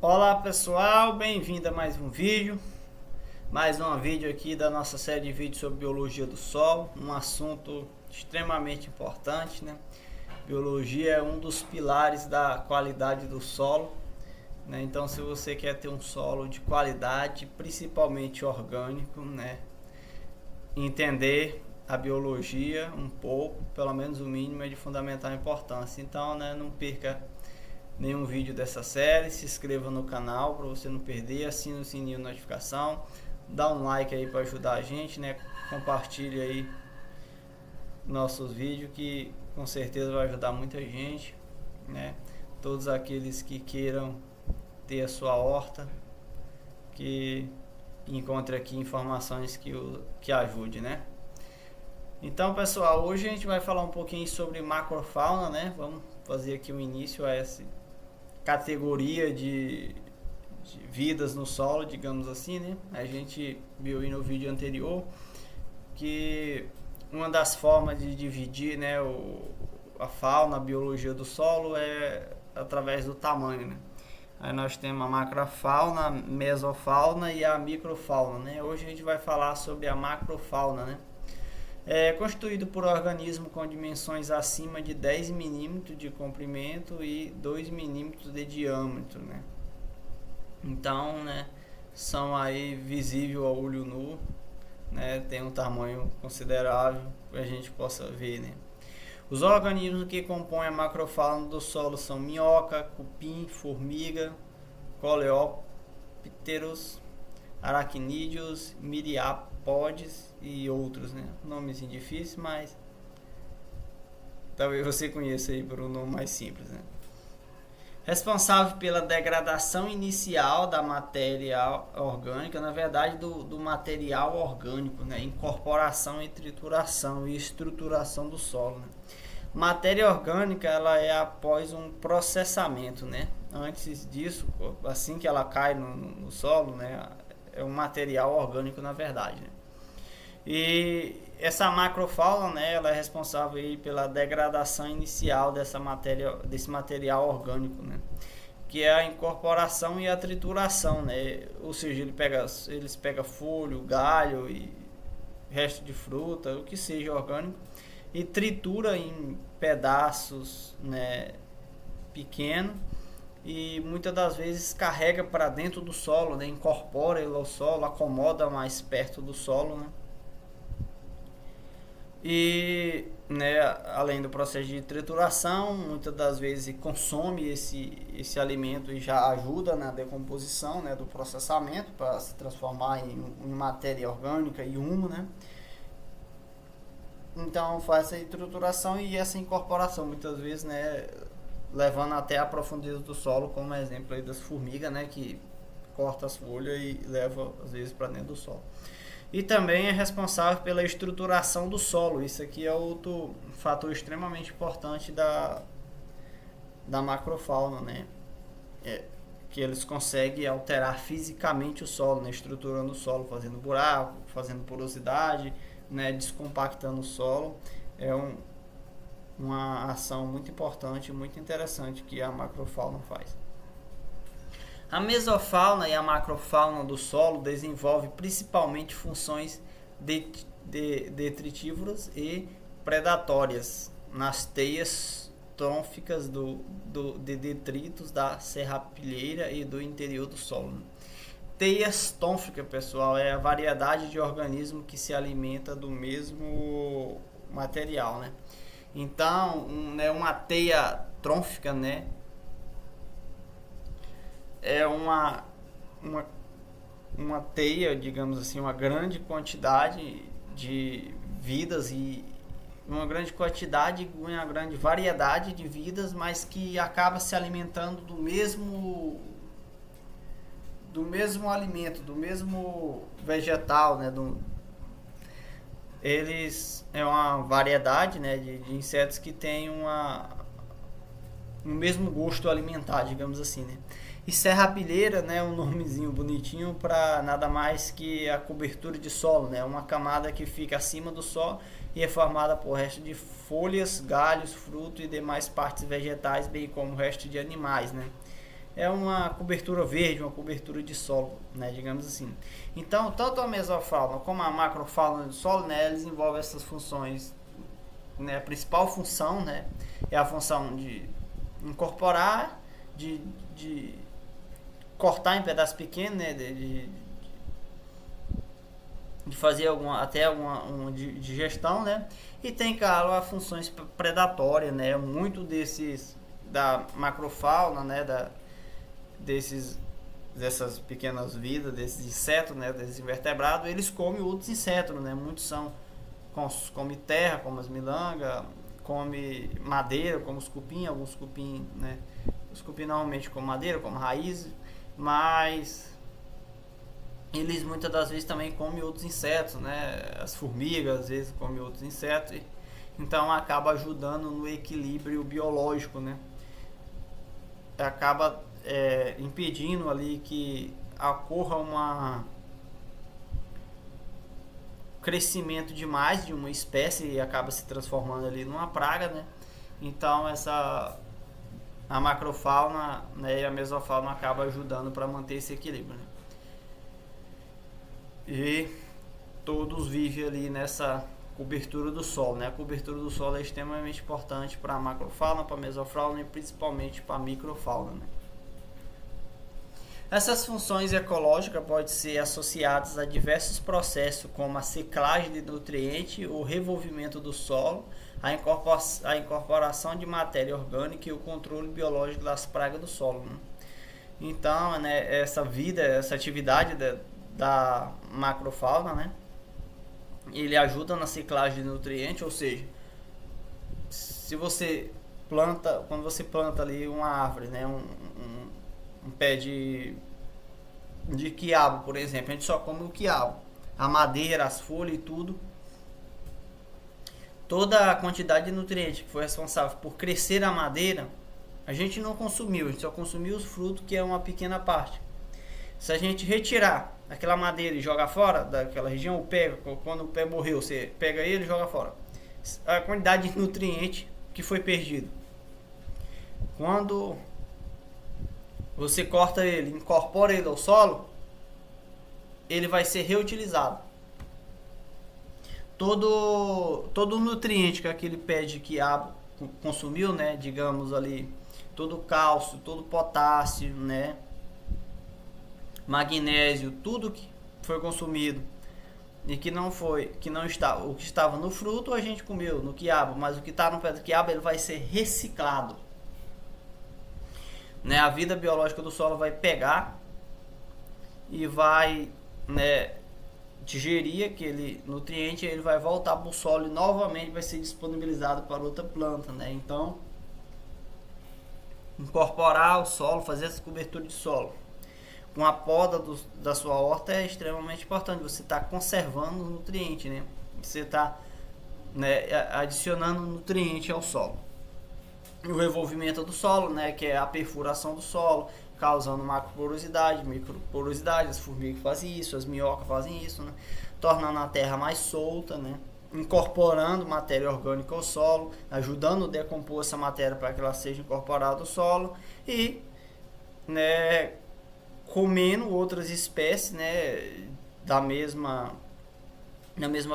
Olá pessoal, bem-vindo a mais um vídeo. Mais um vídeo aqui da nossa série de vídeos sobre biologia do solo, um assunto extremamente importante, né? Biologia é um dos pilares da qualidade do solo, né? Então, se você quer ter um solo de qualidade, principalmente orgânico, né? Entender a biologia um pouco, pelo menos o mínimo, é de fundamental importância. Então, né, não perca nenhum vídeo dessa série, se inscreva no canal para você não perder, assine o sininho de notificação, dá um like aí para ajudar a gente, né? Compartilhe aí nossos vídeos que com certeza vai ajudar muita gente, né? Todos aqueles que queiram ter a sua horta, que encontre aqui informações que ajude, né? Então, pessoal, hoje a gente vai falar um pouquinho sobre macrofauna, né? Vamos fazer aqui um início a essa categoria de vidas no solo, digamos assim, né? A gente viu aí no vídeo anterior que uma das formas de dividir, né, a fauna, a biologia do solo é através do tamanho, né? Aí nós temos a macrofauna, a mesofauna e a microfauna, né? Hoje a gente vai falar sobre a macrofauna, né? É constituído por organismos com dimensões acima de 10 milímetros de comprimento e 2 milímetros de diâmetro, né? Então, né, são aí visível ao olho nu, né? Tem um tamanho considerável que a gente possa ver, né? Os organismos que compõem a macrofauna do solo são minhoca, cupim, formiga, coleópteros, aracnídeos, miriápodes e outros, né? Nomes difíceis, mas talvez você conheça aí por um nome mais simples, né? Responsável pela degradação inicial da matéria orgânica, na verdade do material orgânico, né? Incorporação e trituração e estruturação do solo, né? Matéria orgânica, ela é após um processamento, né? Antes disso, assim que ela cai no solo, né? É um material orgânico, na verdade, né? E essa macrofauna, né, ela é responsável aí pela degradação inicial desse material orgânico, né, que é a incorporação e a trituração, né? Ou seja, eles pegam folha, galho e resto de fruta, o que seja orgânico, e tritura em pedaços, né, pequenos, e muitas das vezes carrega para dentro do solo, né? Incorpora ele ao solo, acomoda mais perto do solo, né? E, né, além do processo de trituração, muitas das vezes consome esse alimento e já ajuda na decomposição, né, do processamento para se transformar em matéria orgânica e humo, né? Então faz essa trituração e essa incorporação, muitas vezes, né, levando até a profundeza do solo, como exemplo aí das formigas, né, que corta as folhas e leva às vezes para dentro do solo. E também é responsável pela estruturação do solo. Isso aqui é outro fator extremamente importante da macrofauna, né? Que eles conseguem alterar fisicamente o solo, né? Estruturando o solo, fazendo buraco, fazendo porosidade, né? Descompactando o solo. É uma ação muito importante, muito interessante que a macrofauna faz. A mesofauna e a macrofauna do solo desenvolvem principalmente funções detritívoras e predatórias nas teias trôficas de detritos da serrapilheira e do interior do solo. Teias trôficas, pessoal, é a variedade de organismo que se alimenta do mesmo material, né? Então, uma teia trôfica, né, é uma teia, digamos assim, uma grande quantidade de vidas e uma grande quantidade, uma grande variedade de vidas, mas que acaba se alimentando do mesmo alimento, do mesmo vegetal, né? Eles é uma variedade, né, de insetos que tem um mesmo gosto alimentar, digamos assim, né? E serrapilheira, né, um nomezinho bonitinho para nada mais que a cobertura de solo, né? Uma camada que fica acima do solo e é formada por resto de folhas, galhos, frutos e demais partes vegetais, bem como o resto de animais, né? é uma cobertura verde, uma cobertura de solo, né, digamos assim. Então, tanto a mesofauna como a macrofauna do solo, né, eles envolvem essas funções, né, a principal função, né, é a função de incorporar, de cortar em pedaços pequenos, né, de fazer alguma digestão, né? E tem, claro, as funções predatórias, né? Muito desses da macrofauna, né? Dessas pequenas vidas, desses insetos, né? Desses invertebrados, eles comem outros insetos, né? Muitos come terra, como as milangas, come madeira, como os cupim, alguns cupim, né? Os cupim normalmente comem madeira, como raiz, mas eles muitas das vezes também comem outros insetos, né? As formigas às vezes comem outros insetos, então acaba ajudando no equilíbrio biológico, né? Acaba impedindo ali que ocorra crescimento demais de uma espécie e acaba se transformando ali numa praga, né? Então a macrofauna, né, e a mesofauna acaba ajudando para manter esse equilíbrio, né? E todos vivem ali nessa cobertura do solo, né? A cobertura do solo é extremamente importante para a macrofauna, para a mesofauna e principalmente para a microfauna, né? Essas funções ecológicas podem ser associadas a diversos processos, como a ciclagem de nutrientes, o revolvimento do solo, a incorporação de matéria orgânica e o controle biológico das pragas do solo, né? Então, né, essa atividade da macrofauna, né, ele ajuda na ciclagem de nutrientes, ou seja, se você quando você planta ali uma árvore, né, um pé de quiabo, por exemplo, a gente só come o quiabo, a madeira, as folhas e tudo. Toda a quantidade de nutrientes que foi responsável por crescer a madeira, a gente não consumiu, a gente só consumiu os frutos, que é uma pequena parte. Se a gente retirar aquela madeira e jogar fora daquela região, quando o pé morreu, você pega ele e joga fora. A quantidade de nutriente que foi perdido. Quando você corta ele, incorpora ele ao solo, ele vai ser reutilizado. Todo o nutriente que aquele pé de quiabo consumiu, né, digamos ali, todo o cálcio, todo o potássio, né, magnésio, tudo que foi consumido e que não está, o que estava no fruto a gente comeu no quiabo, mas o que está no pé do quiabo ele vai ser reciclado, né? A vida biológica do solo vai pegar e vai, né, digerir aquele nutriente, ele vai voltar para o solo e novamente vai ser disponibilizado para outra planta, né? Então, incorporar o solo, fazer essa cobertura de solo com a poda da sua horta é extremamente importante. Você está conservando o nutriente, né? Você está, né, adicionando nutriente ao solo. E o revolvimento do solo, né, que é a perfuração do solo, causando macroporosidade, microporosidade. As formigas fazem isso, as minhocas fazem isso, né? Tornando a terra mais solta, né? Incorporando matéria orgânica ao solo, ajudando a decompor essa matéria para que ela seja incorporada ao solo e, né, comendo outras espécies, né, da mesma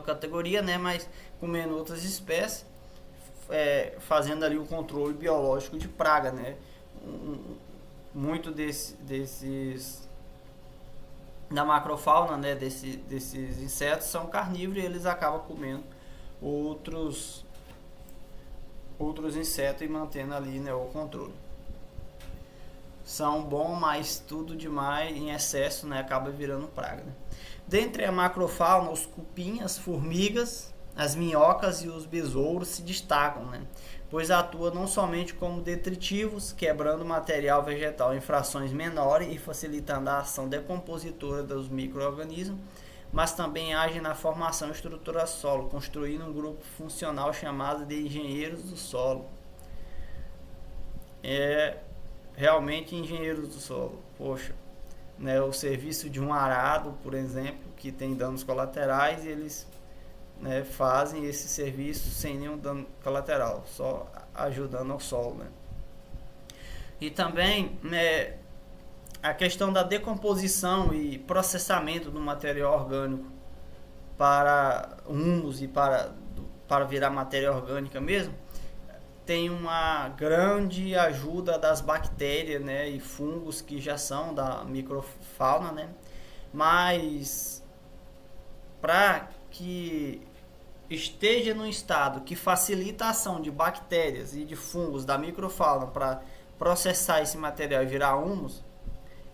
categoria, né, mas comendo outras espécies, fazendo ali o controle biológico de praga, né? Muito desses da macrofauna, né, desses insetos são carnívoros e eles acabam comendo outros insetos e mantendo ali, né, o controle. São bom, mas tudo demais em excesso, né, acaba virando praga, né? Dentre a macrofauna, os cupins, as formigas, as minhocas e os besouros se destacam, né, pois atuam não somente como detritivos, quebrando material vegetal em frações menores e facilitando a ação decompositora dos micro-organismos, mas também agem na formação e estrutura do solo, construindo um grupo funcional chamado de engenheiros do solo. Realmente engenheiros do solo, poxa, né, o serviço de um arado, por exemplo, que tem danos colaterais, eles, né, fazem esse serviço sem nenhum dano colateral, só ajudando ao solo, né? E também, né, a questão da decomposição e processamento do material orgânico para humus e para virar matéria orgânica mesmo, tem uma grande ajuda das bactérias, né, e fungos que já são da microfauna, né? Mas para que esteja num estado que facilita a ação de bactérias e de fungos da microfauna para processar esse material e virar humus,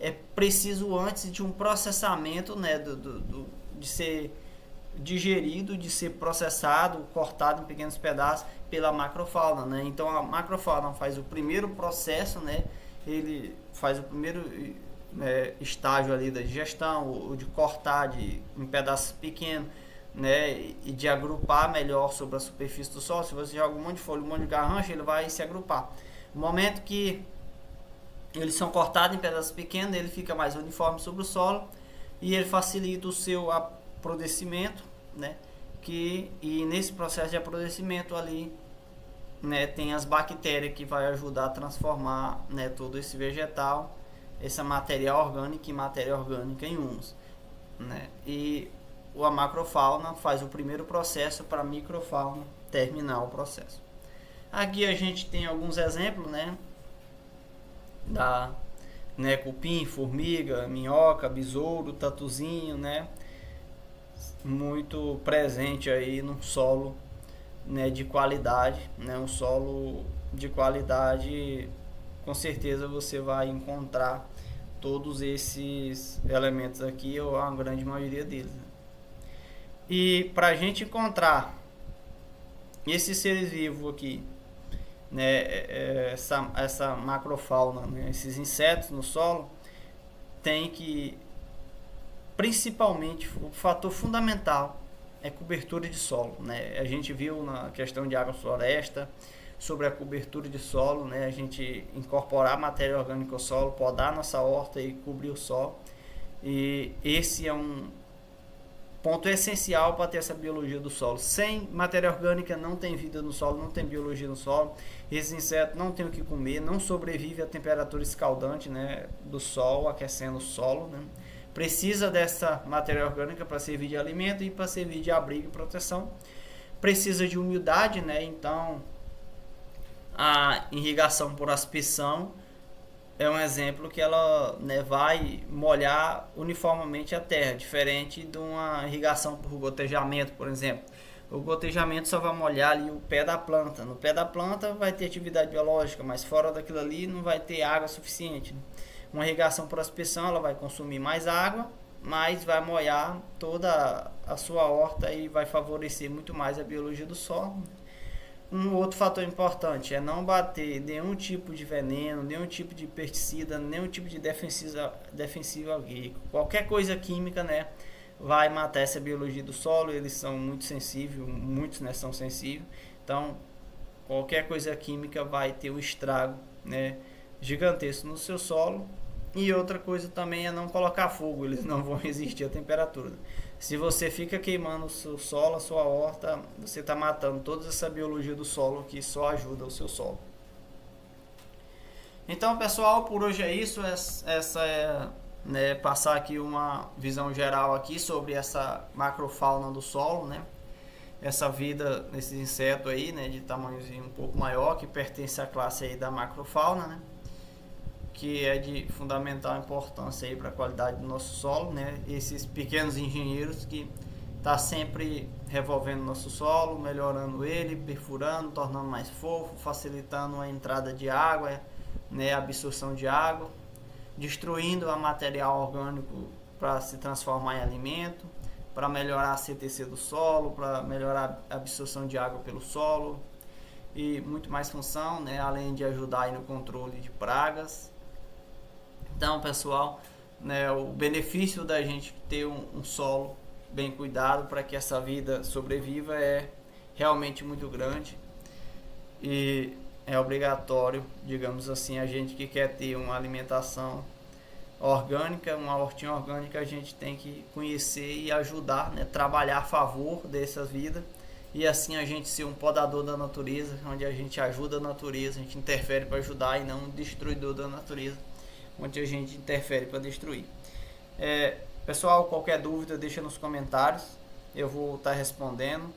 é preciso antes de um processamento, né, de ser digerido, de ser processado, cortado em pequenos pedaços pela macrofauna, né? Então a macrofauna faz o primeiro processo, né? Ele faz o primeiro estágio ali da digestão, o de cortar em pedaços pequenos, né? E de agrupar melhor sobre a superfície do solo. Se você joga um monte de folha, um monte de garrancho, ele vai se agrupar. No momento que eles são cortados em pedaços pequenos, ele fica mais uniforme sobre o solo e ele facilita o seu apodrecimento, né? E nesse processo de apodrecimento ali, né, tem as bactérias que vai ajudar a transformar, né, todo esse vegetal, essa matéria orgânica em humus, né? E a macrofauna faz o primeiro processo para a microfauna terminar o processo. Aqui a gente tem alguns exemplos, né, cupim, formiga, minhoca, besouro, tatuzinho, né, muito presente aí num solo, né, de qualidade, né, um solo de qualidade, com certeza você vai encontrar todos esses elementos aqui, ou a grande maioria deles, né? E para a gente encontrar esses seres vivos aqui, né, essa macrofauna, né, esses insetos no solo, tem que, principalmente, o fator fundamental é cobertura de solo, né? A gente viu na questão de agrofloresta sobre a cobertura de solo, né? A gente incorporar matéria orgânica ao solo, podar nossa horta e cobrir o solo. E esse é um ponto essencial para ter essa biologia do solo. Sem matéria orgânica não tem vida no solo, não tem biologia no solo. Esses insetos não têm o que comer, não sobrevive à temperatura escaldante, né, do sol, aquecendo o solo, né? Precisa dessa matéria orgânica para servir de alimento e para servir de abrigo e proteção. Precisa de umidade, né? Então a irrigação por aspersão é um exemplo que ela, né, vai molhar uniformemente a terra, diferente de uma irrigação por gotejamento, por exemplo. O gotejamento só vai molhar ali o pé da planta. No pé da planta vai ter atividade biológica, mas fora daquilo ali não vai ter água suficiente, né? Uma irrigação por aspersão, ela vai consumir mais água, mas vai molhar toda a sua horta e vai favorecer muito mais a biologia do solo. Um outro fator importante é não bater nenhum tipo de veneno, nenhum tipo de pesticida, nenhum tipo de defensivo agrícola. Qualquer coisa química, né, vai matar essa biologia do solo. Eles são muito sensíveis, muitos, né, são sensíveis. Então, qualquer coisa química vai ter um estrago, né, gigantesco no seu solo. E outra coisa também é não colocar fogo, eles não vão resistir à temperatura. Se você fica queimando o seu solo, a sua horta, você está matando toda essa biologia do solo que só ajuda o seu solo. Então, pessoal, por hoje é isso. Essa é, né, passar aqui uma visão geral aqui sobre essa macrofauna do solo, né? Essa vida desses insetos aí, né, de tamanhozinho um pouco maior, que pertence à classe aí da macrofauna, né? Que é de fundamental importância aí para a qualidade do nosso solo, né? Esses pequenos engenheiros que tá sempre revolvendo nosso solo, melhorando ele, perfurando, tornando mais fofo, facilitando a entrada de água, né? A absorção de água, destruindo o material orgânico para se transformar em alimento, para melhorar a CTC do solo, para melhorar a absorção de água pelo solo e muito mais função, né? Além de ajudar aí no controle de pragas. Então, pessoal, né, o benefício da gente ter um solo bem cuidado para que essa vida sobreviva é realmente muito grande. E é obrigatório, digamos assim, a gente que quer ter uma alimentação orgânica, uma hortinha orgânica, a gente tem que conhecer e ajudar, né, trabalhar a favor dessas vidas. E assim a gente ser um podador da natureza, onde a gente ajuda a natureza, a gente interfere para ajudar e não um destruidor da natureza. onde a gente interfere para destruir. Pessoal, qualquer dúvida deixa nos comentários, eu vou estar respondendo,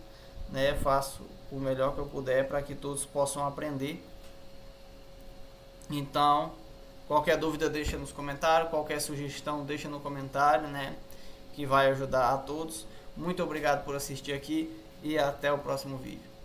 né? Faço o melhor que eu puder para que todos possam aprender. Então, qualquer dúvida deixa nos comentários, qualquer sugestão deixa no comentário, né? Que vai ajudar a todos. Muito obrigado por assistir aqui e até o próximo vídeo.